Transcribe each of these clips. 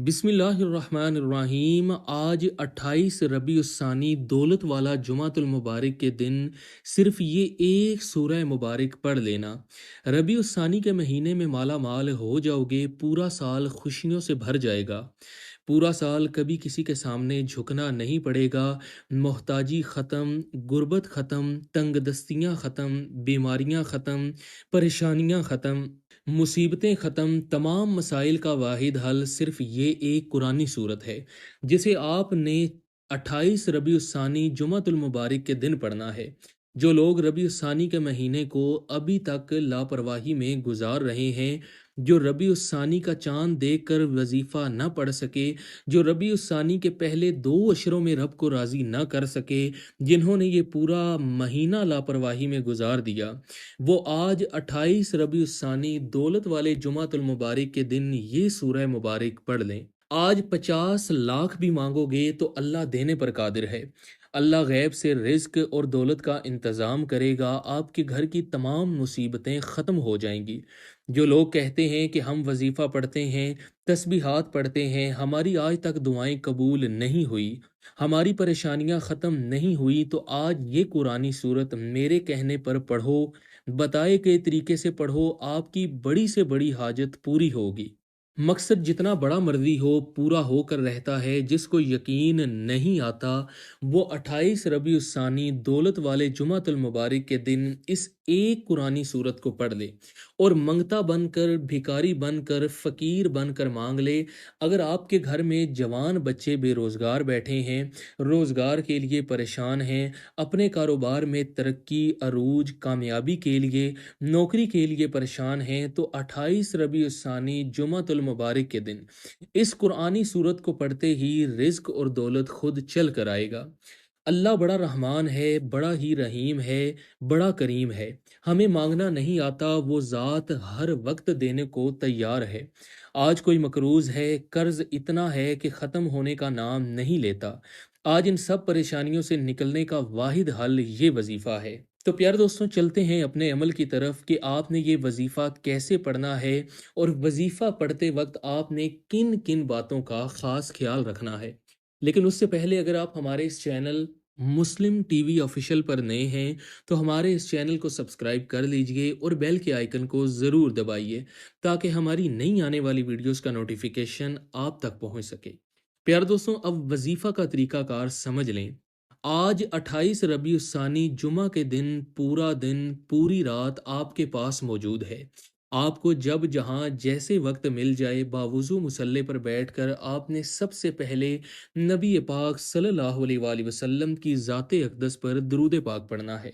बिस्मिल्लाहिर्रहमानिर्रहीम। आज 28 रबी उस्सानी दौलत वाला जुमातुल मुबारक के दिन सिर्फ ये एक सूरह मुबारक पढ़ लेना, रबी उस्सानी के महीने में माला माल हो जाओगे। पूरा साल खुशियों से भर जाएगा। पूरा साल कभी किसी के सामने झुकना नहीं पड़ेगा। मोहताजी ख़त्म, गुर्बत ख़त्म, तंगदस्तियाँ ख़त्म, बीमारियाँ ख़त्म, परेशानियाँ ख़त्म, मुसीबतें ख़त्म। तमाम मसाइल का वाहिद हल सिर्फ ये एक कुरानी सूरत है, जिसे आपने 28 रबी उस्सानी जुमातुल मुबारक के दिन पढ़ना है। जो लोग रबी उस्सानी के महीने को अभी तक लापरवाही में गुजार रहे हैं, जो रबी उस्सानी का चांद देखकर वजीफ़ा न पढ़ सके, जो रबी उस्सानी के पहले 2 अशरों में रब को राज़ी न कर सके, जिन्होंने ये पूरा महीना लापरवाही में गुजार दिया, वो आज 28 रबी उस्सानी दौलत वाले जुमातुल मुबारक के दिन ये सूरह मुबारक पढ़ लें। आज 50 लाख भी मांगोगे तो अल्लाह देने पर कादिर है। अल्लाह गैब से रिज्क और दौलत का इंतज़ाम करेगा। आपके घर की तमाम मुसीबतें ख़त्म हो जाएंगी। जो लोग कहते हैं कि हम वजीफ़ा पढ़ते हैं, तस्बीहात पढ़ते हैं, हमारी आज तक दुआएं कबूल नहीं हुई, हमारी परेशानियां ख़त्म नहीं हुई, तो आज ये कुरानी सूरत मेरे कहने पर पढ़ो, बताए गए तरीके से पढ़ो, आपकी बड़ी से बड़ी हाजत पूरी होगी। मकसद जितना बड़ा मर्जी हो पूरा होकर रहता है। जिसको यकीन नहीं आता वो 28 रबी उस्सानी दौलत वाले जुमातुल मुबारक के दिन इस एक कुरानी सूरत को पढ़ ले और मंगता बनकर, भिकारी बनकर, फ़कीर बनकर मांग ले। अगर आपके घर में जवान बच्चे बेरोज़गार बैठे हैं, रोज़गार के लिए परेशान हैं, अपने कारोबार में तरक्की, अरूज, कामयाबी के लिए, नौकरी के लिए परेशान हैं, तो 28 रबी उस्सानी जुमातुल मुबारक के दिन इस कुरानी सूरत को पढ़ते ही रिज्क और दौलत खुद चल कर आएगा। अल्लाह बड़ा रहमान है, बड़ा ही रहीम है, बड़ा करीम है। हमें मांगना नहीं आता, वो ज़ात हर वक्त देने को तैयार है। आज कोई मकरूज़ है, कर्ज इतना है कि ख़त्म होने का नाम नहीं लेता। आज इन सब परेशानियों से निकलने का वाहिद हल ये वजीफ़ा है। तो प्यारे दोस्तों, चलते हैं अपने अमल की तरफ कि आपने ये वजीफ़ा कैसे पढ़ना है और वजीफ़ा पढ़ते वक्त आपने किन किन बातों का ख़ास ख्याल रखना है। लेकिन उससे पहले अगर आप हमारे इस चैनल मुस्लिम टीवी ऑफिशियल पर नए हैं तो हमारे इस चैनल को सब्सक्राइब कर लीजिए और बेल के आइकन को ज़रूर दबाइए, ताकि हमारी नई आने वाली वीडियोस का नोटिफिकेशन आप तक पहुंच सके। प्यारे दोस्तों, अब वजीफ़ा का तरीकाकार समझ लें। आज 28 रबी उस्सानी जुमा के दिन पूरा दिन, पूरी रात आपके पास मौजूद है। आपको जब जहाँ जैसे वक्त मिल जाए, बावुज़ू मुसल्ले पर बैठकर आपने सबसे पहले नबी पाक सल्लल्लाहु अलैहि वसल्लम की ज़ाते अक़दस पर दुरूद पाक पढ़ना है।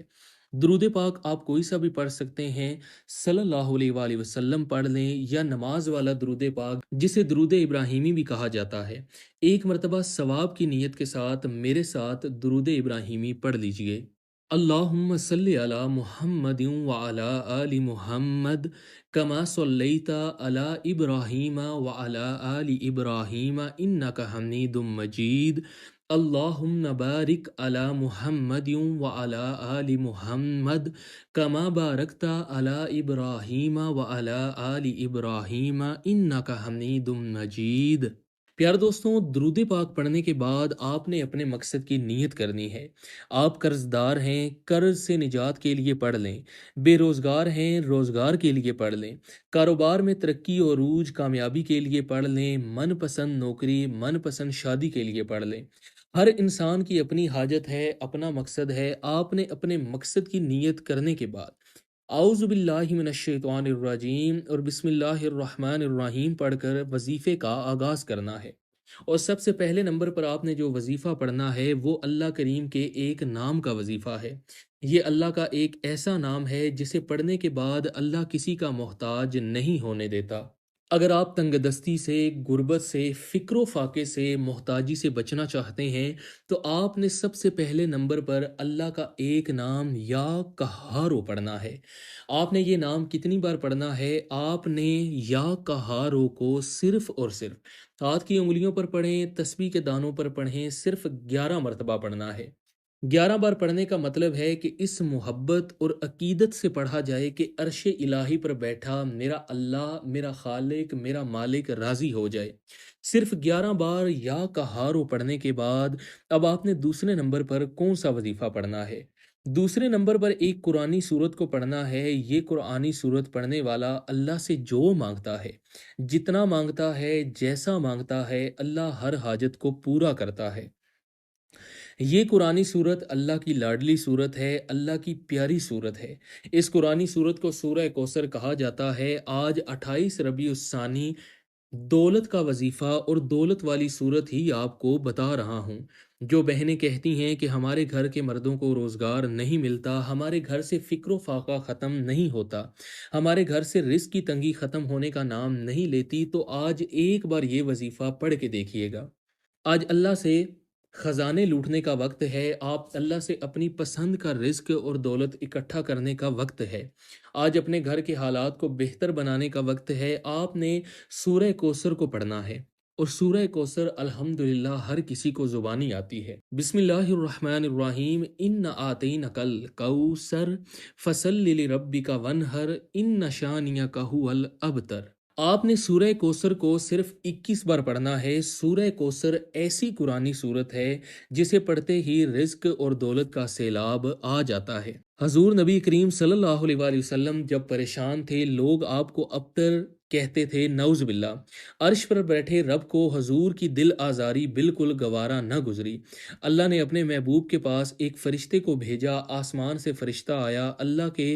दुरूद पाक आप कोई सा भी पढ़ सकते हैं। सल्लल्लाहु अलैहि वसल्लम पढ़ लें या नमाज वाला दुरूद पाक, जिसे दुरूद इब्राहिमी भी कहा जाता है। एक मरतबा सवाब की नीयत के साथ मेरे साथ दुरूद इब्राहिमी पढ़ लीजिए। अल्लाहुम्म सल्लि अला मुहम्मदिन व अला आलि मुहम्मद कमा सल्लैता अला इब्राहीमा व अला आलि इब्राहीमा इन्नका हमीदुम मजीद। अल्लाहुम्म बारिक अला मुहम्मदिन व अला आलि मुहम्मद कमा बारकता अला इब्राहीमा व अला आलि इब्राहीमा इन्नका हमीदुम मजीद। प्यारे दोस्तों, दुरूद पाक पढ़ने के बाद आपने अपने मकसद की नीयत करनी है। आप कर्जदार हैं, कर्ज से निजात के लिए पढ़ लें। बेरोज़गार हैं, रोज़गार के लिए पढ़ लें। कारोबार में तरक्की और अरूज, कामयाबी के लिए पढ़ लें। मनपसंद नौकरी, मनपसंद शादी के लिए पढ़ लें। हर इंसान की अपनी हाजत है, अपना मकसद है। आपने अपने मकसद की नीयत करने के बाद आऊज़ु बिल्लाहि मिनश्शैतानिर रजीम और बिस्मिल्लाहिर्रहमानिर्रहीम पढ़कर वजीफ़े का आगाज़ करना है। और सबसे पहले नंबर पर आपने जो वजीफ़ा पढ़ना है वो अल्लाह करीम के एक नाम का वजीफ़ा है। ये अल्लाह का एक ऐसा नाम है जिसे पढ़ने के बाद अल्लाह किसी का मोहताज नहीं होने देता। अगर आप तंगदस्ती से, गुर्बत से, फ़िक्र फ़ाक़े से, मोहताजी से बचना चाहते हैं तो आपने सबसे पहले नंबर पर अल्लाह का एक नाम या कहारो पढ़ना है। आपने ये नाम कितनी बार पढ़ना है? आपने या कहारो को सिर्फ़ और सिर्फ़ हाथ की उंगलियों पर पढ़ें, तस्बीह के दानों पर पढ़ें, सिर्फ़ 11 मरतबा पढ़ना है। 11 बार पढ़ने का मतलब है कि इस मोहब्बत और अकीदत से पढ़ा जाए कि अर्श इलाही पर बैठा मेरा अल्लाह, मेरा खालिक, मेरा मालिक राज़ी हो जाए। सिर्फ 11 बार या कहारो पढ़ने के बाद अब आपने दूसरे नंबर पर कौन सा वजीफ़ा पढ़ना है। दूसरे नंबर पर एक कुरानी सूरत को पढ़ना है। ये कुरानी सूरत पढ़ने वाला अल्लाह से जो मांगता है, जितना मांगता है, जैसा मांगता है, अल्लाह हर हाजत को पूरा करता है। ये कुरानी सूरत अल्लाह की लाडली सूरत है, अल्लाह की प्यारी सूरत है। इस कुरानी सूरत को सूरह कौसर कहा जाता है। आज 28 रबीउस्सानी दौलत का वजीफ़ा और दौलत वाली सूरत ही आपको बता रहा हूँ। जो बहनें कहती हैं कि हमारे घर के मर्दों को रोज़गार नहीं मिलता, हमारे घर से फ़िक्र फ़ाक़ा ख़त्म नहीं होता, हमारे घर से रिज़्क़ की तंगी ख़त्म होने का नाम नहीं लेती, तो आज एक बार ये वजीफ़ा पढ़ के देखिएगा। आज अल्लाह से ख़जाने लूटने का वक्त है। आप अल्लाह से अपनी पसंद का रिज़्क और दौलत इकट्ठा करने का वक्त है। आज अपने घर के हालात को बेहतर बनाने का वक्त है। आपने सूरह कौसर को पढ़ना है और सूरह कौसर अल्हम्दुलिल्लाह हर किसी को ज़ुबानी आती है। बिस्मिल्लाहिर्रहमानिर्रहीम, इन्ना आतैनकल कौसर फसल्लि लिरब्बिका वन्हर इन्न शानियका हुवल अबतर। आपने सूरह कौसर को सिर्फ 21 बार पढ़ना है। सूरह कौसर ऐसी कुरानी सूरत है जिसे पढ़ते ही रिज्क और दौलत का सैलाब आ जाता है। हजूर नबी करीम सल्लल्लाहु अलैहि वसल्लम जब परेशान थे, लोग आपको अबतर कहते थे, नौज बिल्ला। अर्श पर बैठे रब को हजूर की दिल आज़ारी बिल्कुल गवारा न गुजरी। अल्लाह ने अपने महबूब के पास एक फरिश्ते को भेजा। आसमान से फरिश्ता आया, अल्लाह के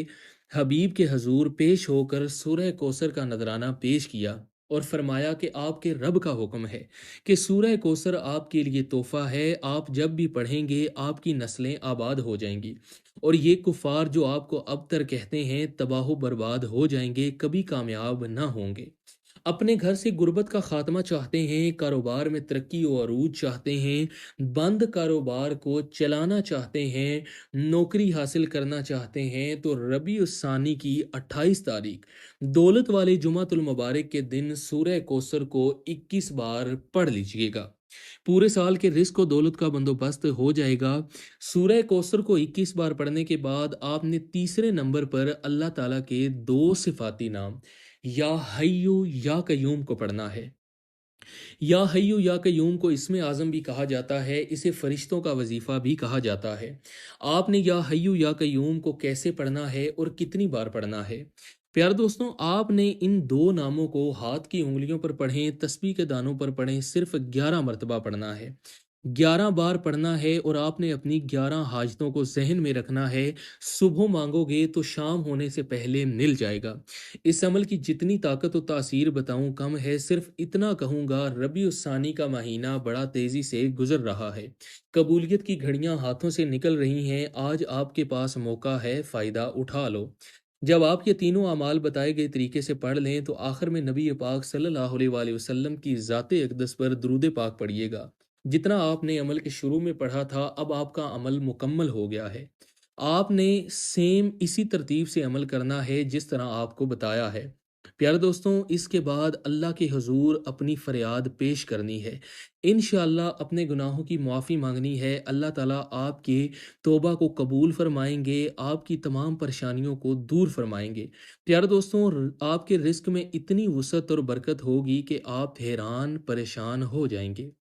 हबीब के हजूर पेश होकर सूरह कौसर का नजराना पेश किया और फरमाया कि आपके रब का हुक्म है कि सूरह कौसर आपके लिए तोहफा है। आप जब भी पढ़ेंगे आपकी नस्लें आबाद हो जाएंगी और ये कुफार जो आपको अबतर कहते हैं तबाह बर्बाद हो जाएंगे, कभी कामयाब ना होंगे। अपने घर से गुर्बत का खात्मा चाहते हैं, कारोबार में तरक्की और अरूज चाहते हैं, बंद कारोबार को चलाना चाहते हैं, नौकरी हासिल करना चाहते हैं, तो रबी उस्सानी की 28 तारीख दौलत वाले जुमातुल मुबारक के दिन सूरह कौसर को 21 बार पढ़ लीजिएगा। पूरे साल के रिस्क और दौलत का बंदोबस्त हो जाएगा। सूरह कौसर को 21 बार पढ़ने के बाद आपने तीसरे नंबर पर अल्लाह ताला के दो सिफाती नाम या हय्यु या कयूम को पढ़ना है। या हय्यु या कयूम को इसमें आज़म भी कहा जाता है, इसे फरिश्तों का वजीफ़ा भी कहा जाता है। आपने या हय्यु या कयूम को कैसे पढ़ना है और कितनी बार पढ़ना है? प्यारे दोस्तों, आपने इन दो नामों को हाथ की उंगलियों पर पढ़ें, तस्बीह के दानों पर पढ़ें, सिर्फ 11 मरतबा पढ़ना है। 11 बार पढ़ना है और आपने अपनी 11 हाजतों को जहन में रखना है। सुबह मांगोगे तो शाम होने से पहले मिल जाएगा। इस अमल की जितनी ताकत और तासीर बताऊं कम है। सिर्फ इतना कहूँगा, रबीउस्सानी का महीना बड़ा तेज़ी से गुजर रहा है। कबूलियत की घड़ियां हाथों से निकल रही हैं। आज आपके पास मौका है, फ़ायदा उठा लो। जब आप ये तीनों अमाल बताए गए तरीके से पढ़ लें तो आखिर में नबी पाक सल्लल्लाहु अलैहि वसल्लम की ज़ाते अक़दस पर दुरूद पाक पढ़िएगा। जितना आपने अमल के शुरू में पढ़ा था, अब आपका अमल मुकम्मल हो गया है। आपने सेम इसी तरतीब से अमल करना है जिस तरह आपको बताया है। प्यारे दोस्तों, इसके बाद अल्लाह के हुजूर अपनी फरियाद पेश करनी है। इंशाअल्लाह अपने गुनाहों की मुआफ़ी मांगनी है। अल्लाह ताला आपके तौबा को कबूल फरमाएंगे, आपकी तमाम परेशानियों को दूर फरमाएंगे। प्यारे दोस्तों, आपके रिस्क में इतनी वसअत और बरकत होगी कि आप हैरान परेशान हो जाएंगे।